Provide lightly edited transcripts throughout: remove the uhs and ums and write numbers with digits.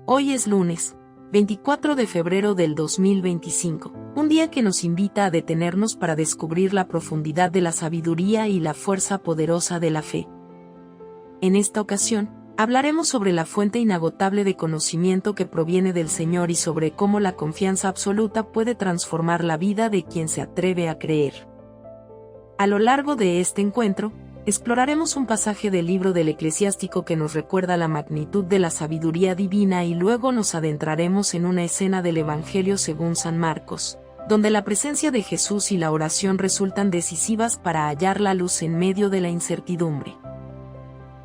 Hoy es lunes, 24 de febrero del 2025, un día que nos invita a detenernos para descubrir la profundidad de la sabiduría y la fuerza poderosa de la fe. En esta ocasión, hablaremos sobre la fuente inagotable de conocimiento que proviene del Señor y sobre cómo la confianza absoluta puede transformar la vida de quien se atreve a creer. A lo largo de este encuentro, exploraremos un pasaje del libro del Eclesiástico que nos recuerda la magnitud de la sabiduría divina y luego nos adentraremos en una escena del Evangelio según San Marcos, donde la presencia de Jesús y la oración resultan decisivas para hallar la luz en medio de la incertidumbre.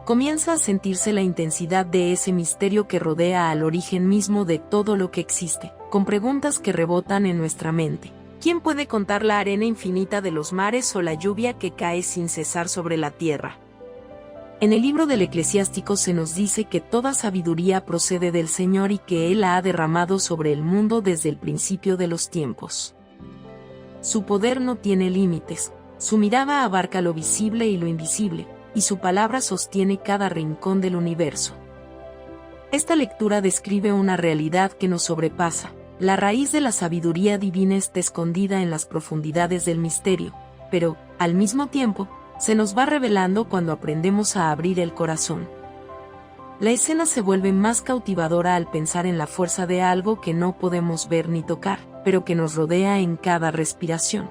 Comienza a sentirse la intensidad de ese misterio que rodea al origen mismo de todo lo que existe, con preguntas que rebotan en nuestra mente. ¿Quién puede contar la arena infinita de los mares o la lluvia que cae sin cesar sobre la tierra? En el libro del Eclesiástico se nos dice que toda sabiduría procede del Señor y que Él la ha derramado sobre el mundo desde el principio de los tiempos. Su poder no tiene límites, su mirada abarca lo visible y lo invisible, y su palabra sostiene cada rincón del universo. Esta lectura describe una realidad que nos sobrepasa. La raíz de la sabiduría divina está escondida en las profundidades del misterio, pero, al mismo tiempo, se nos va revelando cuando aprendemos a abrir el corazón. La escena se vuelve más cautivadora al pensar en la fuerza de algo que no podemos ver ni tocar, pero que nos rodea en cada respiración.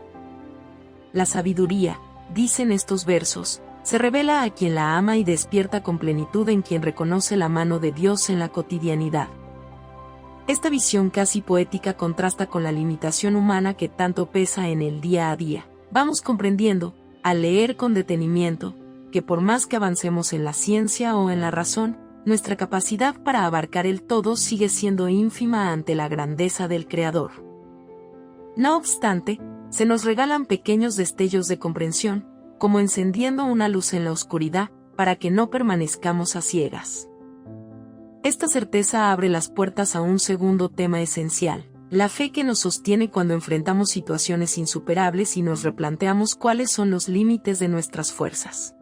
La sabiduría, dicen estos versos, se revela a quien la ama y despierta con plenitud en quien reconoce la mano de Dios en la cotidianidad. Esta visión casi poética contrasta con la limitación humana que tanto pesa en el día a día. Vamos comprendiendo, al leer con detenimiento, que por más que avancemos en la ciencia o en la razón, nuestra capacidad para abarcar el todo sigue siendo ínfima ante la grandeza del Creador. No obstante, se nos regalan pequeños destellos de comprensión, como encendiendo una luz en la oscuridad, para que no permanezcamos a ciegas. Esta certeza abre las puertas a un segundo tema esencial, la fe que nos sostiene cuando enfrentamos situaciones insuperables y nos replanteamos cuáles son los límites de nuestras fuerzas.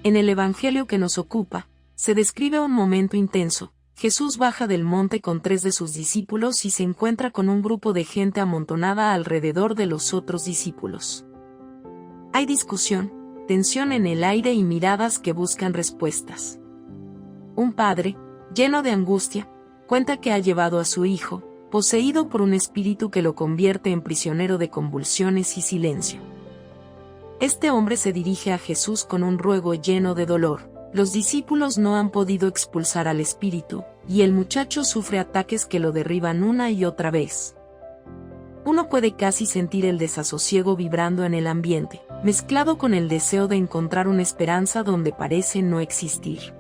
En el Evangelio que nos ocupa, se describe un momento intenso. Jesús baja del monte con 3 de sus discípulos y se encuentra con un grupo de gente amontonada alrededor de los otros discípulos. Hay discusión, tensión en el aire y miradas que buscan respuestas. Un padre, lleno de angustia, cuenta que ha llevado a su hijo, poseído por un espíritu que lo convierte en prisionero de convulsiones y silencio. Este hombre se dirige a Jesús con un ruego lleno de dolor. Los discípulos no han podido expulsar al espíritu, y el muchacho sufre ataques que lo derriban una y otra vez. Uno puede casi sentir el desasosiego vibrando en el ambiente, mezclado con el deseo de encontrar una esperanza donde parece no existir.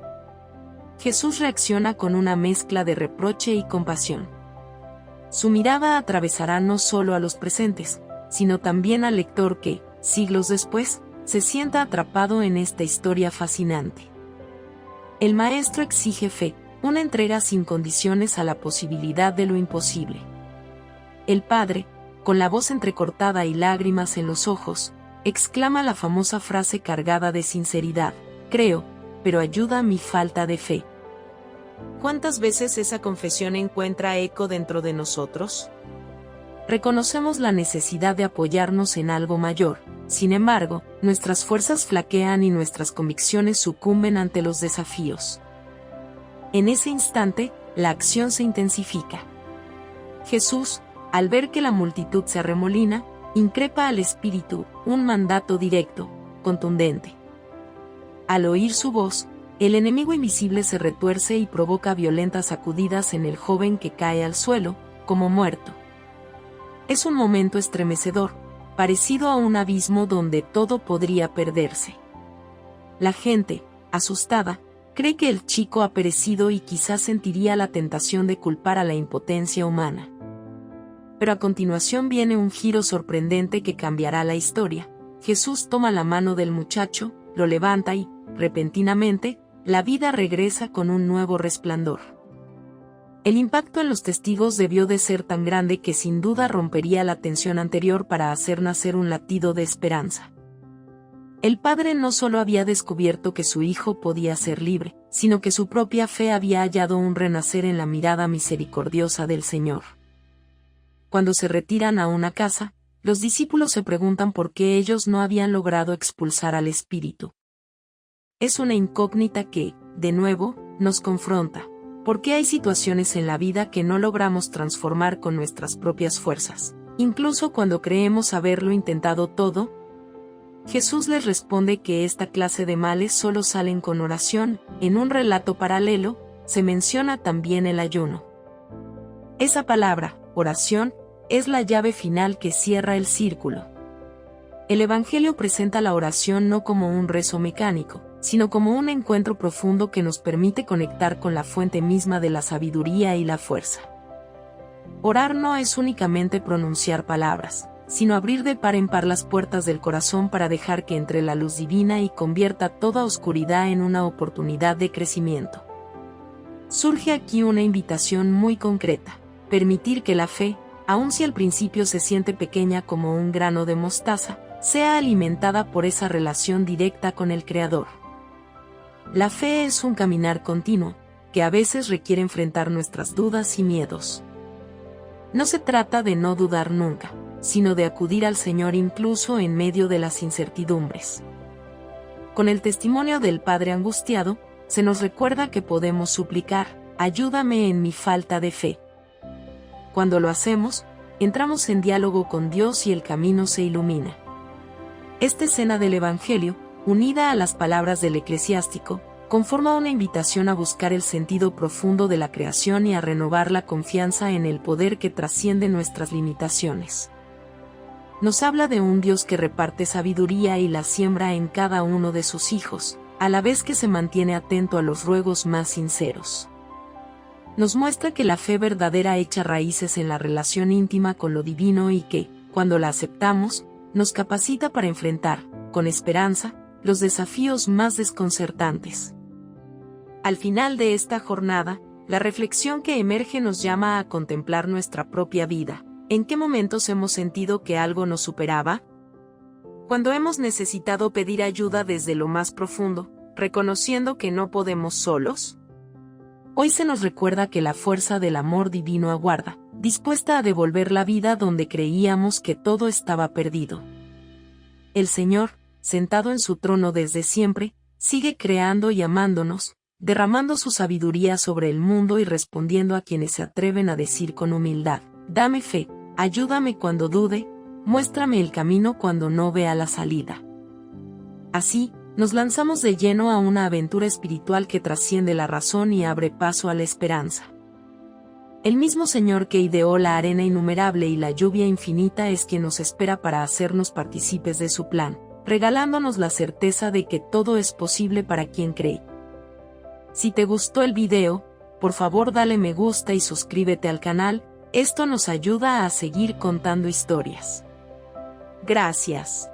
Jesús reacciona con una mezcla de reproche y compasión. Su mirada atravesará no solo a los presentes, sino también al lector que, siglos después, se sienta atrapado en esta historia fascinante. El Maestro exige fe, una entrega sin condiciones a la posibilidad de lo imposible. El Padre, con la voz entrecortada y lágrimas en los ojos, exclama la famosa frase cargada de sinceridad: creo, pero ayuda a mi falta de fe. ¿Cuántas veces esa confesión encuentra eco dentro de nosotros? Reconocemos la necesidad de apoyarnos en algo mayor, sin embargo, nuestras fuerzas flaquean y nuestras convicciones sucumben ante los desafíos. En ese instante, la acción se intensifica. Jesús, al ver que la multitud se arremolina, increpa al espíritu, un mandato directo, contundente. Al oír su voz, el enemigo invisible se retuerce y provoca violentas sacudidas en el joven que cae al suelo, como muerto. Es un momento estremecedor, parecido a un abismo donde todo podría perderse. La gente, asustada, cree que el chico ha perecido y quizás sentiría la tentación de culpar a la impotencia humana. Pero a continuación viene un giro sorprendente que cambiará la historia. Jesús toma la mano del muchacho, lo levanta y, repentinamente, la vida regresa con un nuevo resplandor. El impacto en los testigos debió de ser tan grande que sin duda rompería la tensión anterior para hacer nacer un latido de esperanza. El padre no solo había descubierto que su hijo podía ser libre, sino que su propia fe había hallado un renacer en la mirada misericordiosa del Señor. Cuando se retiran a una casa, los discípulos se preguntan por qué ellos no habían logrado expulsar al espíritu. Es una incógnita que, de nuevo, nos confronta. ¿Por qué hay situaciones en la vida que no logramos transformar con nuestras propias fuerzas, incluso cuando creemos haberlo intentado todo? Jesús les responde que esta clase de males solo salen con oración. En un relato paralelo, se menciona también el ayuno. Esa palabra, oración, es la llave final que cierra el círculo. El Evangelio presenta la oración no como un rezo mecánico, sino como un encuentro profundo que nos permite conectar con la fuente misma de la sabiduría y la fuerza. Orar no es únicamente pronunciar palabras, sino abrir de par en par las puertas del corazón para dejar que entre la luz divina y convierta toda oscuridad en una oportunidad de crecimiento. Surge aquí una invitación muy concreta: permitir que la fe, aun si al principio se siente pequeña como un grano de mostaza, sea alimentada por esa relación directa con el Creador. La fe es un caminar continuo, que a veces requiere enfrentar nuestras dudas y miedos. No se trata de no dudar nunca, sino de acudir al Señor incluso en medio de las incertidumbres. Con el testimonio del Padre angustiado, se nos recuerda que podemos suplicar: ayúdame en mi falta de fe. Cuando lo hacemos, entramos en diálogo con Dios y el camino se ilumina. Esta escena del Evangelio, unida a las palabras del eclesiástico, conforma una invitación a buscar el sentido profundo de la creación y a renovar la confianza en el poder que trasciende nuestras limitaciones. Nos habla de un Dios que reparte sabiduría y la siembra en cada uno de sus hijos, a la vez que se mantiene atento a los ruegos más sinceros. Nos muestra que la fe verdadera echa raíces en la relación íntima con lo divino y que, cuando la aceptamos, nos capacita para enfrentar, con esperanza, los desafíos más desconcertantes. Al final de esta jornada, la reflexión que emerge nos llama a contemplar nuestra propia vida. ¿En qué momentos hemos sentido que algo nos superaba? Cuando hemos necesitado pedir ayuda desde lo más profundo, reconociendo que no podemos solos. Hoy se nos recuerda que la fuerza del amor divino aguarda, dispuesta a devolver la vida donde creíamos que todo estaba perdido. El Señor, sentado en su trono desde siempre, sigue creando y amándonos, derramando su sabiduría sobre el mundo y respondiendo a quienes se atreven a decir con humildad: dame fe, ayúdame cuando dude, muéstrame el camino cuando no vea la salida. Así, nos lanzamos de lleno a una aventura espiritual que trasciende la razón y abre paso a la esperanza. El mismo Señor que ideó la arena innumerable y la lluvia infinita es quien nos espera para hacernos partícipes de su plan, regalándonos la certeza de que todo es posible para quien cree. Si te gustó el video, por favor dale me gusta y suscríbete al canal, esto nos ayuda a seguir contando historias. Gracias.